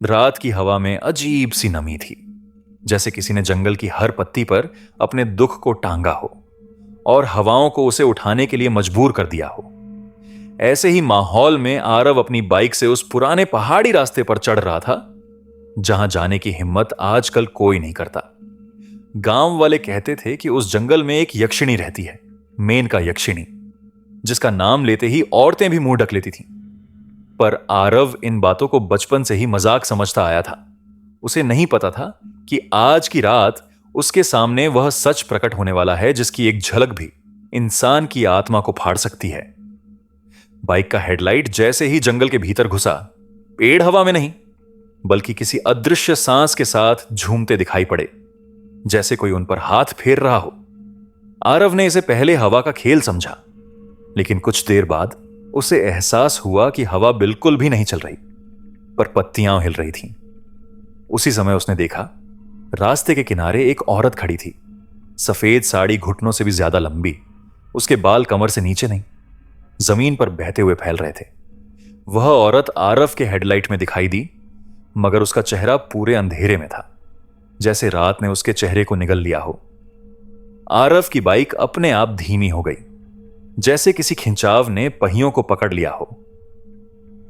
रात की हवा में अजीब सी नमी थी, जैसे किसी ने जंगल की हर पत्ती पर अपने दुख को टांगा हो और हवाओं को उसे उठाने के लिए मजबूर कर दिया हो। ऐसे ही माहौल में आरव अपनी बाइक से उस पुराने पहाड़ी रास्ते पर चढ़ रहा था जहां जाने की हिम्मत आजकल कोई नहीं करता। गांव वाले कहते थे कि उस जंगल में एक यक्षिणी रहती है, मेनका यक्षिणी, जिसका नाम लेते ही औरतें भी मुंह ढक लेती थीं। पर आरव इन बातों को बचपन से ही मजाक समझता आया था। उसे नहीं पता था कि आज की रात उसके सामने वह सच प्रकट होने वाला है जिसकी एक झलक भी इंसान की आत्मा को फाड़ सकती है। बाइक का हेडलाइट जैसे ही जंगल के भीतर घुसा, पेड़ हवा में नहीं बल्कि किसी अदृश्य सांस के साथ झूमते दिखाई पड़े, जैसे कोई उन पर हाथ फेर रहा हो। आरव ने इसे पहले हवा का खेल समझा, लेकिन कुछ देर बाद उसे एहसास हुआ कि हवा बिल्कुल भी नहीं चल रही, पर पत्तियां हिल रही थीं। उसी समय उसने देखा, रास्ते के किनारे एक औरत खड़ी थी। सफेद साड़ी घुटनों से भी ज्यादा लंबी, उसके बाल कमर से नीचे नहीं, जमीन पर बहते हुए फैल रहे थे। वह औरत आरव के हेडलाइट में दिखाई दी, मगर उसका चेहरा पूरे अंधेरे में था, जैसे रात ने उसके चेहरे को निगल लिया हो। आरव की बाइक अपने आप धीमी हो गई, जैसे किसी खिंचाव ने पहियों को पकड़ लिया हो।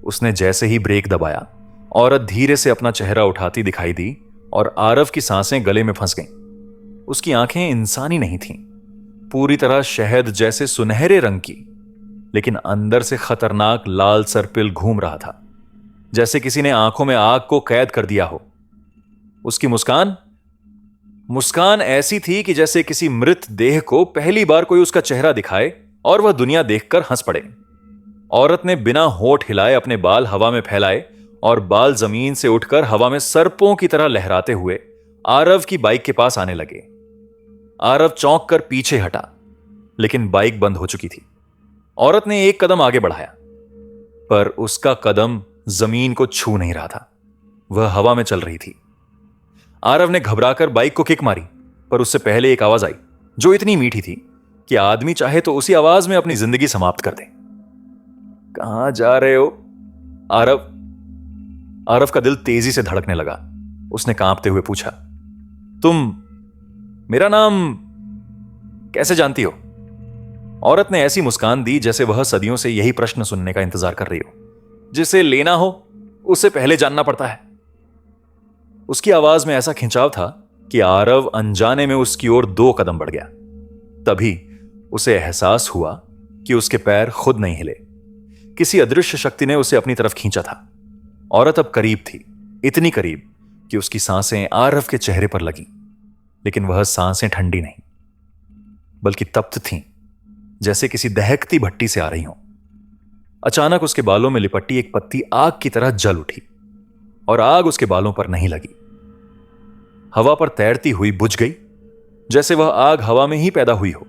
उसने जैसे ही ब्रेक दबाया, औरत धीरे से अपना चेहरा उठाती दिखाई दी और आरव की सांसें गले में फंस गईं। उसकी आंखें इंसानी नहीं थीं, पूरी तरह शहद जैसे सुनहरे रंग की, लेकिन अंदर से खतरनाक लाल सर्पिल घूम रहा था, जैसे किसी ने आंखों में आग को कैद कर दिया हो। उसकी मुस्कान मुस्कान ऐसी थी कि जैसे किसी मृत देह को पहली बार कोई उसका चेहरा दिखाए और वह दुनिया देखकर हंस पड़े। औरत ने बिना होठ हिलाए अपने बाल हवा में फैलाए और बाल जमीन से उठकर हवा में सर्पों की तरह लहराते हुए आरव की बाइक के पास आने लगे। आरव चौंक कर पीछे हटा, लेकिन बाइक बंद हो चुकी थी। औरत ने एक कदम आगे बढ़ाया, पर उसका कदम जमीन को छू नहीं रहा था, वह हवा में चल रही थी। आरव ने घबराकर बाइक को किक मारी, पर उससे पहले एक आवाज आई जो इतनी मीठी थी कि आदमी चाहे तो उसी आवाज में अपनी जिंदगी समाप्त कर दे। कहां जा रहे हो? आरव का दिल तेजी से धड़कने लगा। उसने कांपते हुए पूछा, तुम मेरा नाम कैसे जानती हो? औरत ने ऐसी मुस्कान दी जैसे वह सदियों से यही प्रश्न सुनने का इंतजार कर रही हो। जिसे लेना हो उसे पहले जानना पड़ता है। उसकी आवाज में ऐसा खिंचाव था कि आरव अनजाने में उसकी ओर 2 कदम बढ़ गया। तभी उसे एहसास हुआ कि उसके पैर खुद नहीं हिले, किसी अदृश्य शक्ति ने उसे अपनी तरफ खींचा था। औरत अब करीब थी, इतनी करीब कि उसकी सांसें आरव के चेहरे पर लगीं, लेकिन वह सांसें ठंडी नहीं बल्कि तप्त थीं, जैसे किसी दहकती भट्टी से आ रही हों। अचानक उसके बालों में लिपटी एक पत्ती आग की तरह जल उठी और आग उसके बालों पर नहीं लगी, हवा पर तैरती हुई बुझ गई, जैसे वह आग हवा में ही पैदा हुई हो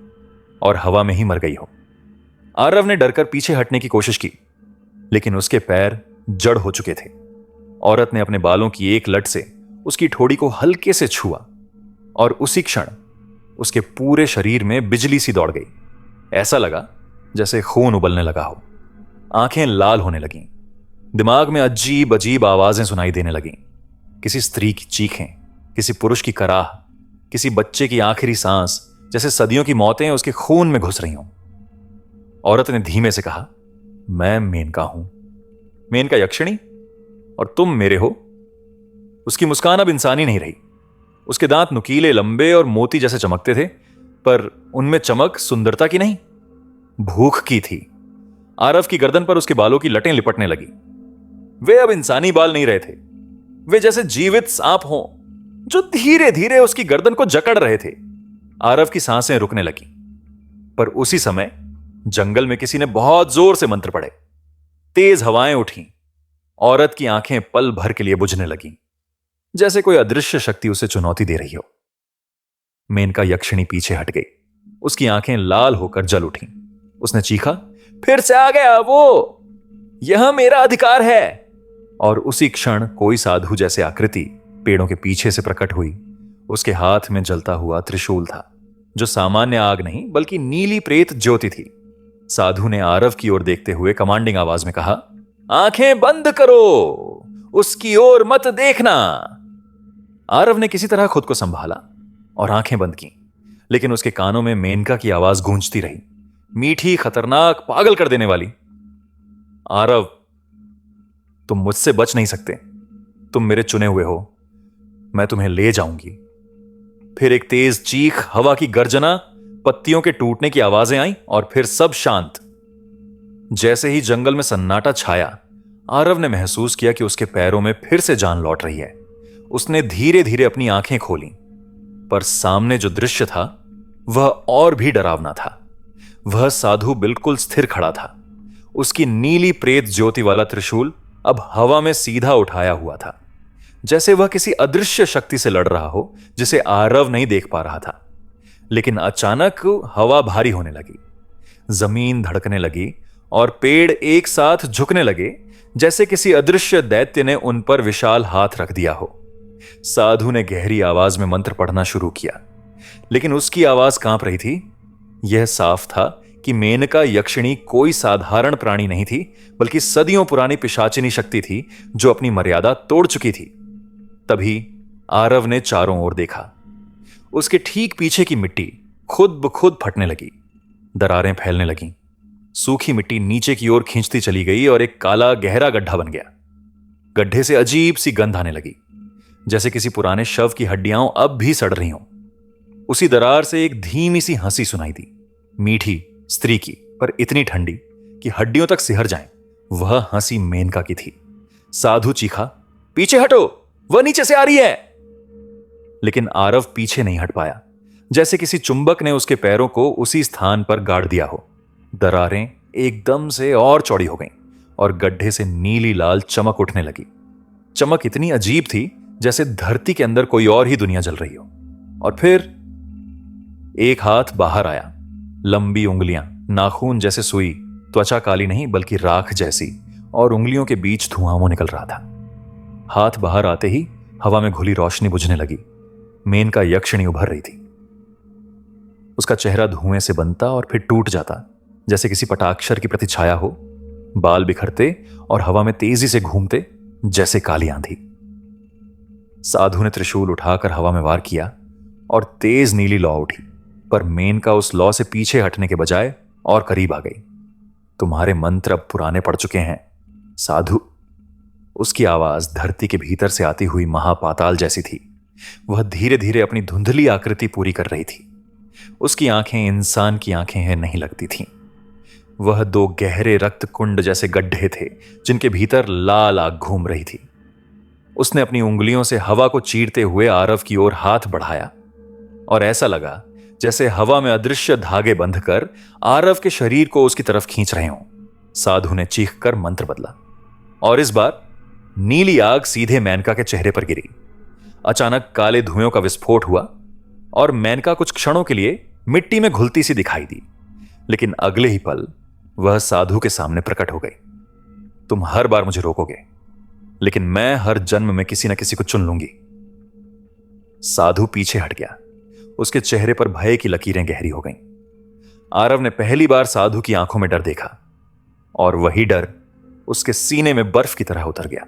और हवा में ही मर गई हो। आरव ने डरकर पीछे हटने की कोशिश की, लेकिन उसके पैर जड़ हो चुके थे। औरत ने अपने बालों की एक लट से उसकी ठोड़ी को हल्के से छुआ और उसी क्षण उसके पूरे शरीर में बिजली सी दौड़ गई। ऐसा लगा जैसे खून उबलने लगा हो। आंखें लाल होने लगीं, दिमाग में अजीब अजीब आवाजें सुनाई देने लगीं। किसी स्त्री की चीखें, किसी पुरुष की कराह, किसी बच्चे की आखिरी सांस, जैसे सदियों की मौतें उसके खून में घुस रही हों। औरत ने धीमे से कहा, मैं मेनका हूं, मेनका यक्षिणी, और तुम मेरे हो। उसकी मुस्कान अब इंसानी नहीं रही। उसके दांत नुकीले, लंबे और मोती जैसे चमकते थे, पर उनमें चमक सुंदरता की नहीं, भूख की थी। आरव की गर्दन पर उसके बालों की लटें लिपटने लगी। वे अब इंसानी बाल नहीं रहे थे, वे जैसे जीवित सांप हों जो धीरे धीरे उसकी गर्दन को जकड़ रहे थे। आरव की सांसें रुकने लगी, पर उसी समय जंगल में किसी ने बहुत जोर से मंत्र पढ़े। तेज हवाएं उठी, औरत की आंखें पल भर के लिए बुझने लगीं, जैसे कोई अदृश्य शक्ति उसे चुनौती दे रही हो। मेनका यक्षिणी पीछे हट गई, उसकी आंखें लाल होकर जल उठीं। उसने चीखा, फिर से आ गया वो, यह मेरा अधिकार है। और उसी क्षण कोई साधु जैसे आकृति पेड़ों के पीछे से प्रकट हुई। उसके हाथ में जलता हुआ त्रिशूल था, जो सामान्य आग नहीं बल्कि नीली प्रेत ज्योति थी। साधु ने आरव की ओर देखते हुए कमांडिंग आवाज में कहा, आंखें बंद करो, उसकी ओर मत देखना। आरव ने किसी तरह खुद को संभाला और आंखें बंद की, लेकिन उसके कानों में मेनका की आवाज गूंजती रही, मीठी, खतरनाक, पागल कर देने वाली। आरव, तुम मुझसे बच नहीं सकते। तुम मेरे चुने हुए हो। मैं तुम्हें ले जाऊंगी। फिर एक तेज चीख, हवा की गर्जना, पत्तियों के टूटने की आवाजें आई और फिर सब शांत। जैसे ही जंगल में सन्नाटा छाया, आरव ने महसूस किया कि उसके पैरों में फिर से जान लौट रही है। उसने धीरे धीरे अपनी आंखें खोली, पर सामने जो दृश्य था वह और भी डरावना था। वह साधु बिल्कुल स्थिर खड़ा था। उसकी नीली प्रेत ज्योति वाला त्रिशूल अब हवा में सीधा उठाया हुआ था, जैसे वह किसी अदृश्य शक्ति से लड़ रहा हो जिसे आरव नहीं देख पा रहा था। लेकिन अचानक हवा भारी होने लगी, जमीन धड़कने लगी और पेड़ एक साथ झुकने लगे, जैसे किसी अदृश्य दैत्य ने उन पर विशाल हाथ रख दिया हो। साधु ने गहरी आवाज में मंत्र पढ़ना शुरू किया, लेकिन उसकी आवाज कांप रही थी। यह साफ था कि मेनका यक्षिणी कोई साधारण प्राणी नहीं थी, बल्कि सदियों पुरानी पिशाचिनी शक्ति थी जो अपनी मर्यादा तोड़ चुकी थी। तभी आरव ने चारों ओर देखा। उसके ठीक पीछे की मिट्टी खुद ब खुद फटने लगी, दरारें फैलने लगीं। सूखी मिट्टी नीचे की ओर खींचती चली गई और एक काला गहरा गड्ढा बन गया। गड्ढे से अजीब सी गंध आने लगी, जैसे किसी पुराने शव की हड्डियां अब भी सड़ रही हों। उसी दरार से एक धीमी सी हंसी सुनाई दी, मीठी, स्त्री की, पर इतनी ठंडी कि हड्डियों तक सिहर जाएं। वह हंसी मेनका की थी। साधु चीखा, पीछे हटो, वह नीचे से आ रही है। लेकिन आरव पीछे नहीं हट पाया, जैसे किसी चुंबक ने उसके पैरों को उसी स्थान पर गाड़ दिया हो। दरारें एकदम से और चौड़ी हो गईं और गड्ढे से नीली लाल चमक उठने लगी। चमक इतनी अजीब थी जैसे धरती के अंदर कोई और ही दुनिया जल रही हो। और फिर एक हाथ बाहर आया, लंबी उंगलियां, नाखून जैसे सुई, त्वचा काली नहीं बल्कि राख जैसी, और उंगलियों के बीच धुआं निकल रहा था। हाथ बाहर आते ही हवा में घुली रोशनी बुझने लगी। मेनका यक्षिणी उभर रही थी। उसका चेहरा धुएं से बनता और फिर टूट जाता, जैसे किसी पटाक्षर की प्रतिछाया हो। बाल बिखरते और हवा में तेजी से घूमते, जैसे काली आंधी। साधु ने त्रिशूल उठाकर हवा में वार किया और तेज नीली लौ उठी, पर मेनका उस लौ से पीछे हटने के बजाय और करीब आ गई। तुम्हारे मंत्र अब पुराने पड़ चुके हैं साधु। उसकी आवाज धरती के भीतर से आती हुई महापाताल जैसी थी। वह धीरे धीरे अपनी धुंधली आकृति पूरी कर रही थी। उसकी आंखें इंसान की आंखें नहीं लगती थीं। वह दो गहरे रक्त कुंड जैसे गड्ढे थे जिनके भीतर लाल आग घूम रही थी। उसने अपनी उंगलियों से हवा को चीरते हुए आरव की ओर हाथ बढ़ाया और ऐसा लगा जैसे हवा में अदृश्य धागे बंधकर आरव के शरीर को उसकी तरफ खींच रहे हों। साधु ने चीखकर मंत्र बदला और इस बार नीली आग सीधे मेनका के चेहरे पर गिरी। अचानक काले धुएं का विस्फोट हुआ और मेनका कुछ क्षणों के लिए मिट्टी में घुलती सी दिखाई दी, लेकिन अगले ही पल वह साधु के सामने प्रकट हो गई। तुम हर बार मुझे रोकोगे, लेकिन मैं हर जन्म में किसी न किसी को चुन लूंगी। साधु पीछे हट गया। उसके चेहरे पर भय की लकीरें गहरी हो गईं। आरव ने पहली बार साधु की आंखों में डर देखा और वही डर उसके सीने में बर्फ की तरह उतर गया।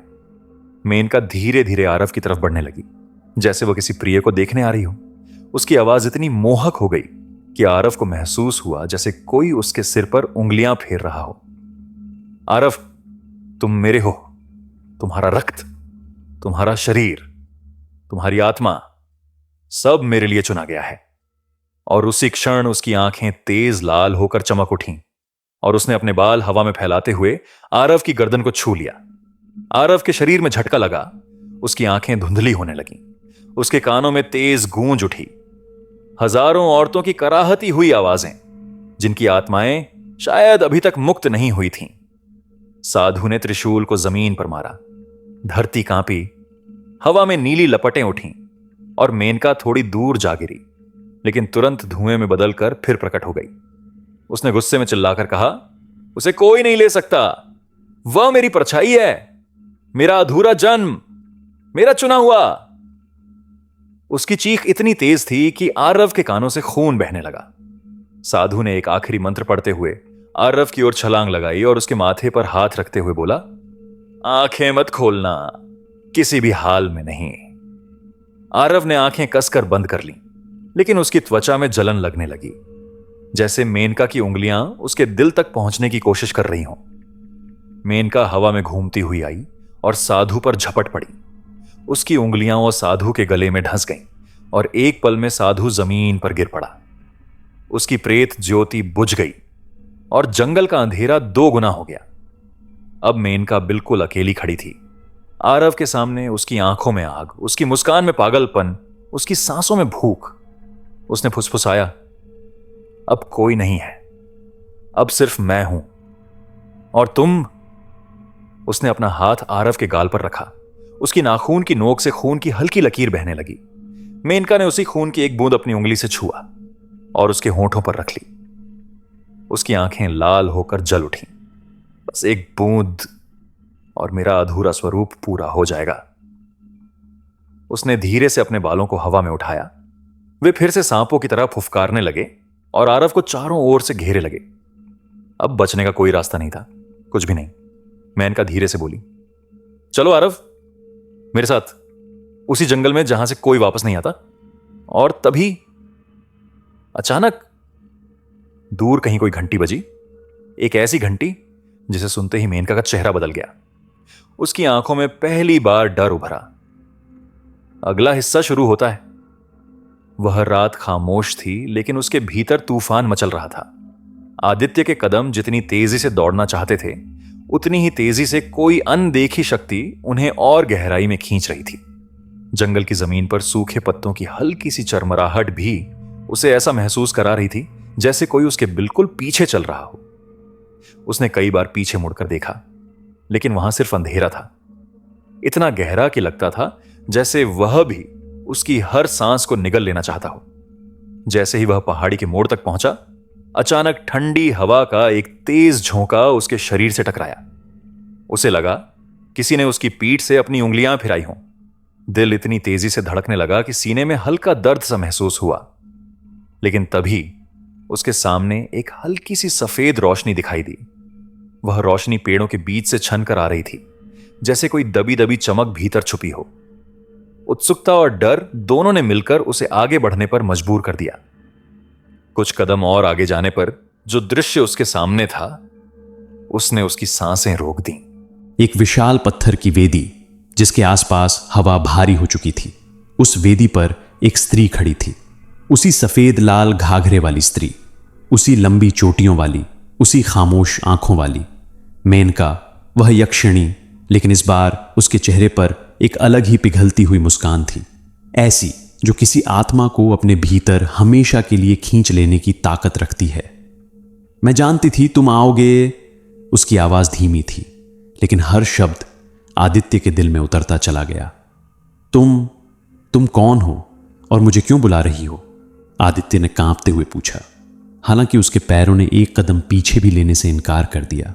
मेनका धीरे धीरे आरव की तरफ बढ़ने लगी, जैसे वह किसी प्रिय को देखने आ रही हो। उसकी आवाज इतनी मोहक हो गई कि आरव को महसूस हुआ जैसे कोई उसके सिर पर उंगलियां फेर रहा हो। आरव, तुम मेरे हो। तुम्हारा रक्त, तुम्हारा शरीर, तुम्हारी आत्मा, सब मेरे लिए चुना गया है। और उसी क्षण उसकी आंखें तेज लाल होकर चमक उठीं और उसने अपने बाल हवा में फैलाते हुए आरव की गर्दन को छू लिया। आरव के शरीर में झटका लगा, उसकी आंखें धुंधली होने लगीं। उसके कानों में तेज गूंज उठी, हजारों औरतों की कराहती हुई आवाजें, जिनकी आत्माएं शायद अभी तक मुक्त नहीं हुई थीं। साधु ने त्रिशूल को जमीन पर मारा। धरती कांपी, हवा में नीली लपटें उठीं और मेनका थोड़ी दूर जा गिरी, लेकिन तुरंत धुएं में बदलकर फिर प्रकट हो गई। उसने गुस्से में चिल्लाकर कहा, उसे कोई नहीं ले सकता। वह मेरी परछाई है, मेरा अधूरा जन्म, मेरा चुना हुआ। उसकी चीख इतनी तेज थी कि आरव के कानों से खून बहने लगा। साधु ने एक आखिरी मंत्र पढ़ते हुए आरव की ओर छलांग लगाई और उसके माथे पर हाथ रखते हुए बोला, आंखें मत खोलना, किसी भी हाल में नहीं। आरव ने आंखें कसकर बंद कर लीं, लेकिन उसकी त्वचा में जलन लगने लगी, जैसे मेनका की उंगलियां उसके दिल तक पहुंचने की कोशिश कर रही हों। मेनका हवा में घूमती हुई आई और साधु पर झपट पड़ी। उसकी उंगलियां वो साधु के गले में ढंस गईं और एक पल में साधु जमीन पर गिर पड़ा। उसकी प्रेत ज्योति बुझ गई और जंगल का अंधेरा 2 गुना हो गया। अब मेनका बिल्कुल अकेली खड़ी थी। आरव के सामने उसकी आंखों में आग, उसकी मुस्कान में पागलपन, उसकी सांसों में भूख। उसने फुसफुसाया, अब कोई नहीं है, अब सिर्फ मैं हूं और तुम। उसने अपना हाथ आरव के गाल पर रखा। उसकी नाखून की नोक से खून की हल्की लकीर बहने लगी। मेनका ने उसी खून की एक बूंद अपनी उंगली से छुआ और उसके होंठों पर रख ली। उसकी आंखें लाल होकर जल उठीं। बस एक बूंद और मेरा अधूरा स्वरूप पूरा हो जाएगा। उसने धीरे से अपने बालों को हवा में उठाया। वे फिर से सांपों की तरह फुफकारने लगे और आरव को चारों ओर से घेरे लगे। अब बचने का कोई रास्ता नहीं था, कुछ भी नहीं। मेनका धीरे से बोली, चलो आरव, मेरे साथ उसी जंगल में जहां से कोई वापस नहीं आता। और तभी अचानक दूर कहीं कोई घंटी बजी, एक ऐसी घंटी जिसे सुनते ही मेनका का चेहरा बदल गया। उसकी आंखों में पहली बार डर उभरा। अगला हिस्सा शुरू होता है। वह रात खामोश थी, लेकिन उसके भीतर तूफान मचल रहा था। आदित्य के कदम जितनी तेजी से दौड़ना चाहते थे, उतनी ही तेजी से कोई अनदेखी शक्ति उन्हें और गहराई में खींच रही थी। जंगल की जमीन पर सूखे पत्तों की हल्की सी चरमराहट भी उसे ऐसा महसूस करा रही थी जैसे कोई उसके बिल्कुल पीछे चल रहा हो। उसने कई बार पीछे मुड़कर देखा, लेकिन वहां सिर्फ अंधेरा था, इतना गहरा कि लगता था जैसे वह भी उसकी हर सांस को निगल लेना चाहता हो। जैसे ही वह पहाड़ी के मोड़ तक पहुंचा, अचानक ठंडी हवा का एक तेज झोंका उसके शरीर से टकराया। उसे लगा किसी ने उसकी पीठ से अपनी उंगलियां फिराई हों। दिल इतनी तेजी से धड़कने लगा कि सीने में हल्का दर्द सा महसूस हुआ। लेकिन तभी उसके सामने एक हल्की सी सफेद रोशनी दिखाई दी। वह रोशनी पेड़ों के बीच से छन कर आ रही थी, जैसे कोई दबी दबी चमक भीतर छुपी हो। उत्सुकता और डर दोनों ने मिलकर उसे आगे बढ़ने पर मजबूर कर दिया। कुछ कदम और आगे जाने पर जो दृश्य उसके सामने था, उसने उसकी सांसें रोक दी। एक विशाल पत्थर की वेदी, जिसके आसपास हवा भारी हो चुकी थी। उस वेदी पर एक स्त्री खड़ी थी, उसी सफेद लाल घाघरे वाली स्त्री, उसी लंबी चोटियों वाली, उसी खामोश आंखों वाली। मेनका, वह यक्षिणी, लेकिन इस बार उसके चेहरे पर एक अलग ही पिघलती हुई मुस्कान थी, ऐसी जो किसी आत्मा को अपने भीतर हमेशा के लिए खींच लेने की ताकत रखती है। मैं जानती थी तुम आओगे। उसकी आवाज धीमी थी, लेकिन हर शब्द आदित्य के दिल में उतरता चला गया। तुम कौन हो और मुझे क्यों बुला रही हो? आदित्य ने कांपते हुए पूछा, हालांकि उसके पैरों ने एक कदम पीछे भी लेने से इनकार कर दिया,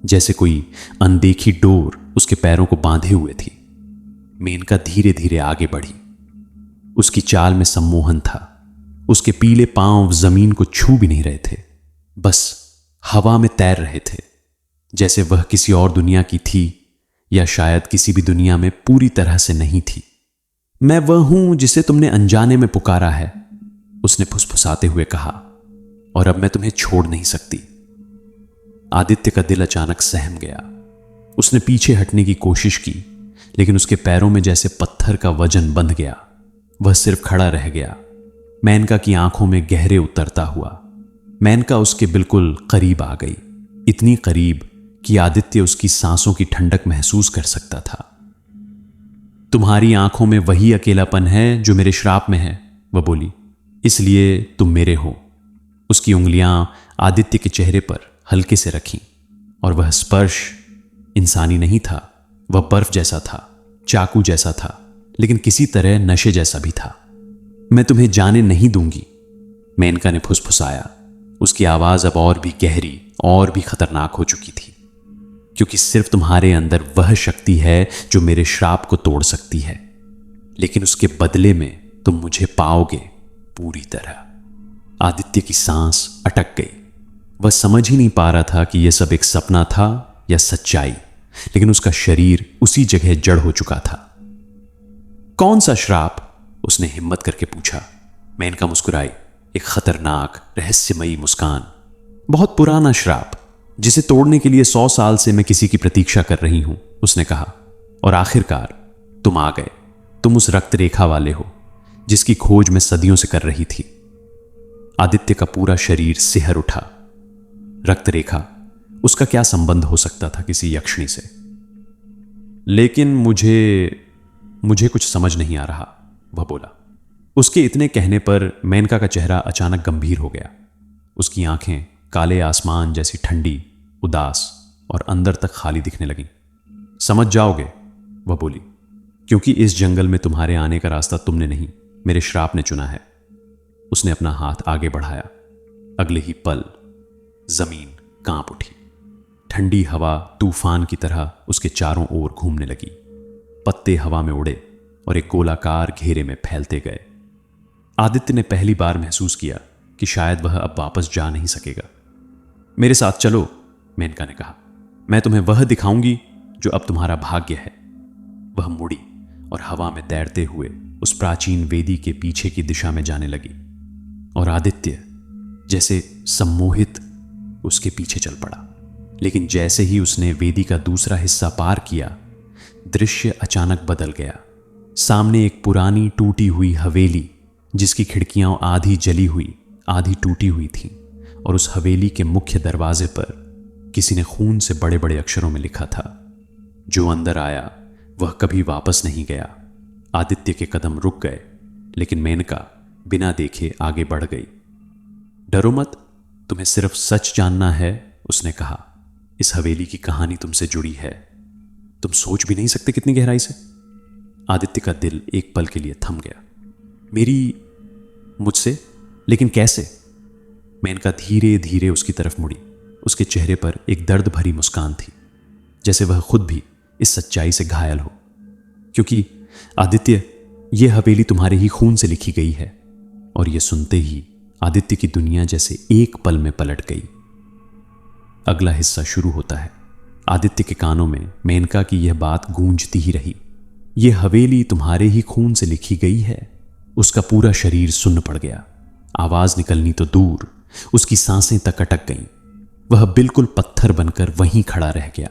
जैसे कोई अनदेखी डोर उसके पैरों को बांधे हुए थी। मेनका धीरे धीरे आगे बढ़ी। उसकी चाल में सम्मोहन था। उसके पीले पांव जमीन को छू भी नहीं रहे थे, बस हवा में तैर रहे थे, जैसे वह किसी और दुनिया की थी, या शायद किसी भी दुनिया में पूरी तरह से नहीं थी। मैं वह हूं जिसे तुमने अनजाने में पुकारा है, उसने फुसफुसाते हुए कहा, और अब मैं तुम्हें छोड़ नहीं सकती। आदित्य का दिल अचानक सहम गया। उसने पीछे हटने की कोशिश की, लेकिन उसके पैरों में जैसे पत्थर का वजन बंध गया। वह सिर्फ खड़ा रह गया, मेनका की आंखों में गहरे उतरता हुआ। मेनका उसके बिल्कुल करीब आ गई, इतनी करीब कि आदित्य उसकी सांसों की ठंडक महसूस कर सकता था। तुम्हारी आंखों में वही अकेलापन है जो मेरे श्राप में है, वह बोली, इसलिए तुम मेरे हो। उसकी उंगलियां आदित्य के चेहरे पर हल्के से रखीं, और वह स्पर्श इंसानी नहीं था। वह बर्फ जैसा था, चाकू जैसा था, लेकिन किसी तरह नशे जैसा भी था। मैं तुम्हें जाने नहीं दूंगी, मेनका ने फुसफुसाया। उसकी आवाज अब और भी गहरी और भी खतरनाक हो चुकी थी, क्योंकि सिर्फ तुम्हारे अंदर वह शक्ति है जो मेरे श्राप को तोड़ सकती है, लेकिन उसके बदले में तुम मुझे पाओगे पूरी तरह। आदित्य की सांस अटक गई। वह समझ ही नहीं पा रहा था कि यह सब एक सपना था या सच्चाई, लेकिन उसका शरीर उसी जगह जड़ हो चुका था। कौन सा श्राप? उसने हिम्मत करके पूछा। मेनका मुस्कुराई, एक खतरनाक रहस्यमयी मुस्कान। बहुत पुराना श्राप, जिसे तोड़ने के लिए 100 साल से मैं किसी की प्रतीक्षा कर रही हूं, उसने कहा। और आखिरकार तुम आ गए। तुम उस रक्त रेखा वाले हो जिसकी खोज मैं सदियों से कर रही थी। आदित्य का पूरा शरीर सिहर उठा। रक्त रेखा, उसका क्या संबंध हो सकता था किसी यक्षिणी से? लेकिन मुझे कुछ समझ नहीं आ रहा, वह बोला। उसके इतने कहने पर मेनका का चेहरा अचानक गंभीर हो गया। उसकी आंखें काले आसमान जैसी ठंडी, उदास और अंदर तक खाली दिखने लगीं। समझ जाओगे, वह बोली, क्योंकि इस जंगल में तुम्हारे आने का रास्ता तुमने नहीं, मेरे श्राप ने चुना है। उसने अपना हाथ आगे बढ़ाया। अगले ही पल जमीन कांप उठी। ठंडी हवा तूफान की तरह उसके चारों ओर घूमने लगी। पत्ते हवा में उड़े और एक गोलाकार घेरे में फैलते गए। आदित्य ने पहली बार महसूस किया कि शायद वह अब वापस जा नहीं सकेगा। मेरे साथ चलो, मेनका ने कहा। मैं तुम्हें वह दिखाऊंगी जो अब तुम्हारा भाग्य है। वह मुड़ी और हवा में तैरते हुए उस प्राचीन वेदी के पीछे की दिशा में जाने लगी। और आदित्य जैसे सम्मोहित उसके पीछे चल पड़ा। लेकिन जैसे ही उसने वेदी का दूसरा हिस्सा पार किया, दृश्य अचानक बदल गया। सामने एक पुरानी टूटी हुई हवेली, जिसकी खिड़कियां आधी जली हुई आधी टूटी हुई थीं, और उस हवेली के मुख्य दरवाजे पर किसी ने खून से बड़े बड़े अक्षरों में लिखा था, जो अंदर आया वह कभी वापस नहीं गया। आदित्य के कदम रुक गए, लेकिन मेनका बिना देखे आगे बढ़ गई। डरो मत, तुम्हें सिर्फ सच जानना है, उसने कहा। इस हवेली की कहानी तुमसे जुड़ी है, तुम सोच भी नहीं सकते कितनी गहराई से। आदित्य का दिल एक पल के लिए थम गया। मुझसे? लेकिन कैसे? मेनका धीरे धीरे उसकी तरफ मुड़ी। उसके चेहरे पर एक दर्द भरी मुस्कान थी, जैसे वह खुद भी इस सच्चाई से घायल हो। क्योंकि आदित्य, यह हवेली तुम्हारे ही खून से लिखी गई है। और यह सुनते ही आदित्य की दुनिया जैसे एक पल में पलट गई। अगला हिस्सा शुरू होता है। आदित्य के कानों में मेनका की यह बात गूंजती ही रही। यह हवेली तुम्हारे ही खून से लिखी गई है। उसका पूरा शरीर सुन्न पड़ गया। आवाज निकलनी तो दूर, उसकी सांसें तक अटक गईं। वह बिल्कुल पत्थर बनकर वहीं खड़ा रह गया।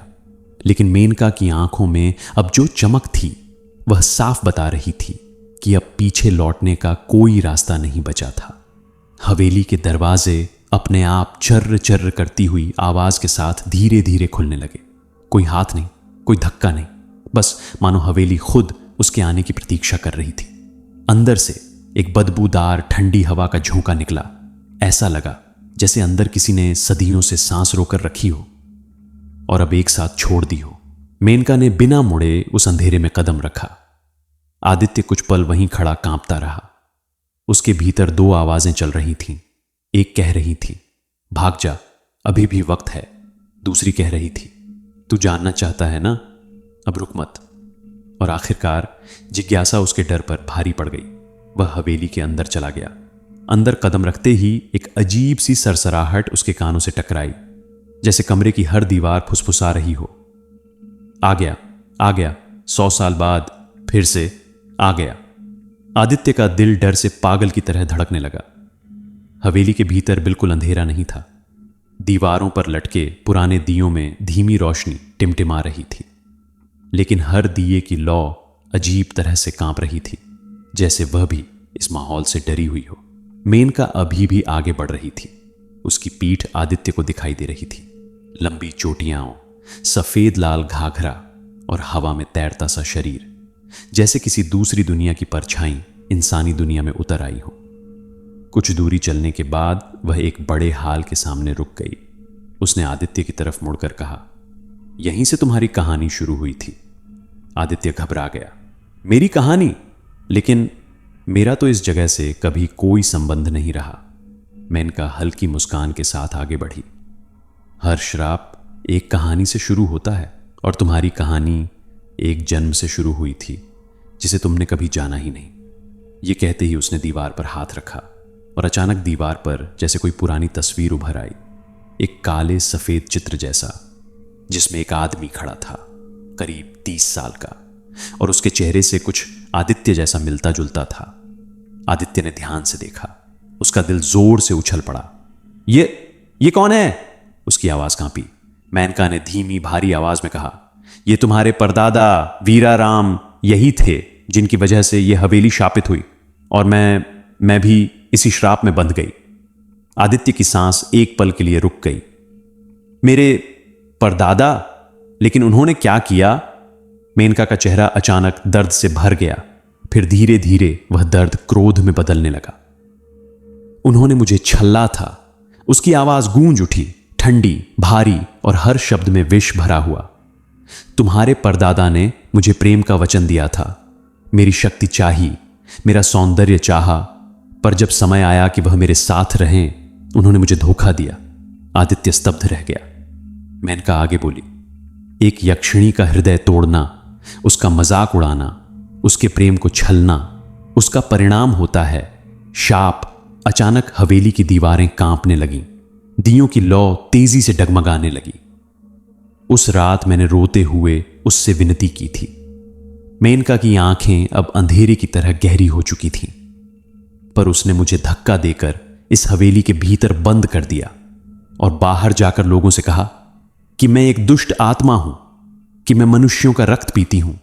लेकिन मेनका की आंखों में अब जो चमक थी, वह साफ बता रही थी कि अब पीछे लौटने का कोई रास्ता नहीं बचा था। हवेली के दरवाजे अपने आप चर्र चर्र करती हुई आवाज के साथ धीरे धीरे खुलने लगे। कोई हाथ नहीं, कोई धक्का नहीं, बस मानो हवेली खुद उसके आने की प्रतीक्षा कर रही थी। अंदर से एक बदबूदार ठंडी हवा का झोंका निकला। ऐसा लगा जैसे अंदर किसी ने सदियों से सांस रोकर रखी हो और अब एक साथ छोड़ दी हो। मेनका ने बिना मुड़े उस अंधेरे में कदम रखा। आदित्य कुछ पल वहीं खड़ा कांपता रहा। उसके भीतर दो आवाजें चल रही थीं। एक कह रही थी, भाग जा, अभी भी वक्त है। दूसरी कह रही थी, तू जानना चाहता है ना, अब रुक मत। और आखिरकार जिज्ञासा उसके डर पर भारी पड़ गई। वह हवेली के अंदर चला गया। अंदर कदम रखते ही एक अजीब सी सरसराहट उसके कानों से टकराई, जैसे कमरे की हर दीवार फुसफुसा रही हो। आ गया, आ गया, 100 साल बाद फिर से आ गया। आदित्य का दिल डर से पागल की तरह धड़कने लगा। हवेली के भीतर बिल्कुल अंधेरा नहीं था। दीवारों पर लटके पुराने दियों में धीमी रोशनी टिमटिमा रही थी, लेकिन हर दिए की लौ अजीब तरह से कांप रही थी, जैसे वह भी इस माहौल से डरी हुई हो। मेनका अभी भी आगे बढ़ रही थी। उसकी पीठ आदित्य को दिखाई दे रही थी। लंबी चोटियां, सफेद लाल घाघरा और हवा में तैरता सा शरीर, जैसे किसी दूसरी दुनिया की परछाई इंसानी दुनिया में उतर आई हो। कुछ दूरी चलने के बाद वह एक बड़े हाल के सामने रुक गई। उसने आदित्य की तरफ मुड़कर कहा, यहीं से तुम्हारी कहानी शुरू हुई थी। आदित्य घबरा गया। मेरी कहानी? लेकिन मेरा तो इस जगह से कभी कोई संबंध नहीं रहा। मेनका हल्की मुस्कान के साथ आगे बढ़ी। हर श्राप एक कहानी से शुरू होता है, और तुम्हारी कहानी एक जन्म से शुरू हुई थी जिसे तुमने कभी जाना ही नहीं। ये कहते ही उसने दीवार पर हाथ रखा, और अचानक दीवार पर जैसे कोई पुरानी तस्वीर उभर आई। एक काले सफेद चित्र जैसा, जिसमें एक आदमी खड़ा था, करीब 30 साल का, और उसके चेहरे से कुछ आदित्य जैसा मिलता जुलता था। आदित्य ने ध्यान से देखा। उसका दिल जोर से उछल पड़ा। ये कौन है? उसकी आवाज कांपी। मेनका ने धीमी भारी आवाज में कहा, ये तुम्हारे परदादा वीराराम यही थे जिनकी वजह से यह हवेली शापित हुई, और मैं भी इसी श्राप में बंध गई। आदित्य की सांस एक पल के लिए रुक गई। मेरे परदादा? लेकिन उन्होंने क्या किया? मेनका का चेहरा अचानक दर्द से भर गया। फिर धीरे धीरे वह दर्द क्रोध में बदलने लगा। उन्होंने मुझे छल्ला था। उसकी आवाज गूंज उठी, ठंडी, भारी और हर शब्द में विष भरा हुआ। तुम्हारे परदादा ने मुझे प्रेम का वचन दिया था, मेरी शक्ति चाही, मेरा सौंदर्य चाहा, पर जब समय आया कि वह मेरे साथ रहें, उन्होंने मुझे धोखा दिया। आदित्य स्तब्ध रह गया। मेनका आगे बोली, एक यक्षिणी का हृदय तोड़ना, उसका मजाक उड़ाना, उसके प्रेम को छलना, उसका परिणाम होता है शाप। अचानक हवेली की दीवारें कांपने लगीं, दियों की लौ तेजी से डगमगाने लगी। उस रात मैंने रोते हुए उससे विनती की थी। मेनका की आंखें अब अंधेरे की तरह गहरी हो चुकी थीं, पर उसने मुझे धक्का देकर इस हवेली के भीतर बंद कर दिया और बाहर जाकर लोगों से कहा कि मैं एक दुष्ट आत्मा हूं, कि मैं मनुष्यों का रक्त पीती हूं,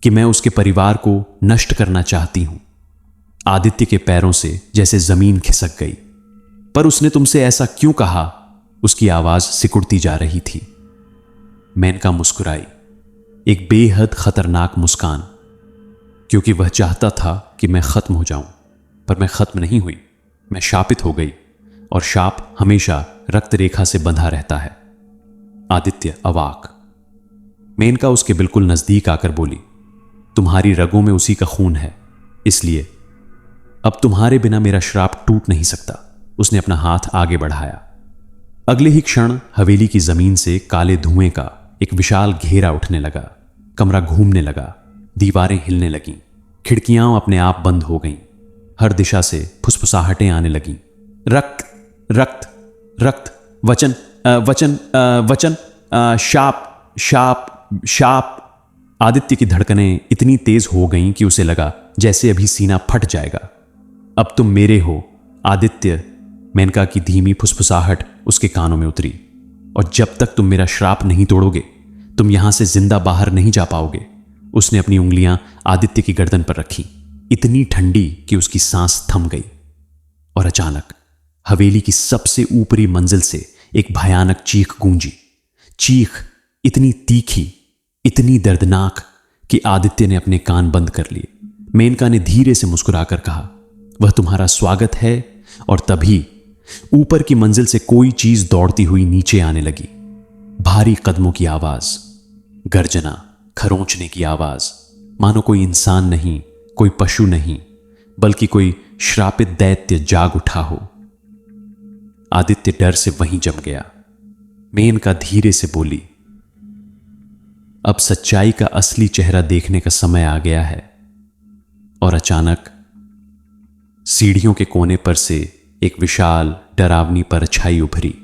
कि मैं उसके परिवार को नष्ट करना चाहती हूं। आदित्य के पैरों से जैसे जमीन खिसक गई। पर उसने तुमसे ऐसा क्यों कहा? उसकी आवाज सिकुड़ती जा रही थी। मेनका मुस्कुराई, एक बेहद खतरनाक मुस्कान, क्योंकि वह चाहता था कि मैं खत्म हो जाऊं, पर मैं खत्म नहीं हुई। मैं शापित हो गई, और शाप हमेशा रक्त रेखा से बंधा रहता है। आदित्य अवाक। मेनका उसके बिल्कुल नजदीक आकर बोली, तुम्हारी रगों में उसी का खून है, इसलिए अब तुम्हारे बिना मेरा श्राप टूट नहीं सकता। उसने अपना हाथ आगे बढ़ाया। अगले ही क्षण हवेली की जमीन से काले धुएं का एक विशाल घेरा उठने लगा। कमरा घूमने लगा, दीवारें हिलने लगीं, खिड़कियां अपने आप बंद हो गईं। हर दिशा से फुसफुसाहटें आने लगीं। रक्त, रक्त, रक्त, वचन, वचन, वचन, शाप, शाप, शाप। आदित्य की धड़कनें इतनी तेज हो गईं कि उसे लगा जैसे अभी सीना फट जाएगा। अब तुम मेरे हो, आदित्य। मेनका की धीमी फुसफुसाहट उसके कानों में उतरी। और जब तक तुम मेरा श्राप नहीं तोड़ोगे, तुम यहां से जिंदा बाहर नहीं जा पाओगे। उसने अपनी उंगलियां आदित्य की गर्दन पर रखी, इतनी ठंडी कि उसकी सांस थम गई। और अचानक हवेली की सबसे ऊपरी मंजिल से एक भयानक चीख गूंजी। चीख इतनी तीखी, इतनी दर्दनाक कि आदित्य ने अपने कान बंद कर लिए। मेनका ने धीरे से मुस्कुराकर कहा, वह तुम्हारा स्वागत है। और तभी ऊपर की मंजिल से कोई चीज दौड़ती हुई नीचे आने लगी। भारी कदमों की आवाज, गर्जना, खरोंचने की आवाज, मानो कोई इंसान नहीं, कोई पशु नहीं, बल्कि कोई श्रापित दैत्य जाग उठा हो। आदित्य डर से वहीं जम गया। मेनका धीरे से बोली, अब सच्चाई का असली चेहरा देखने का समय आ गया है। और अचानक सीढ़ियों के कोने पर से एक विशाल डरावनी परछाई उभरी।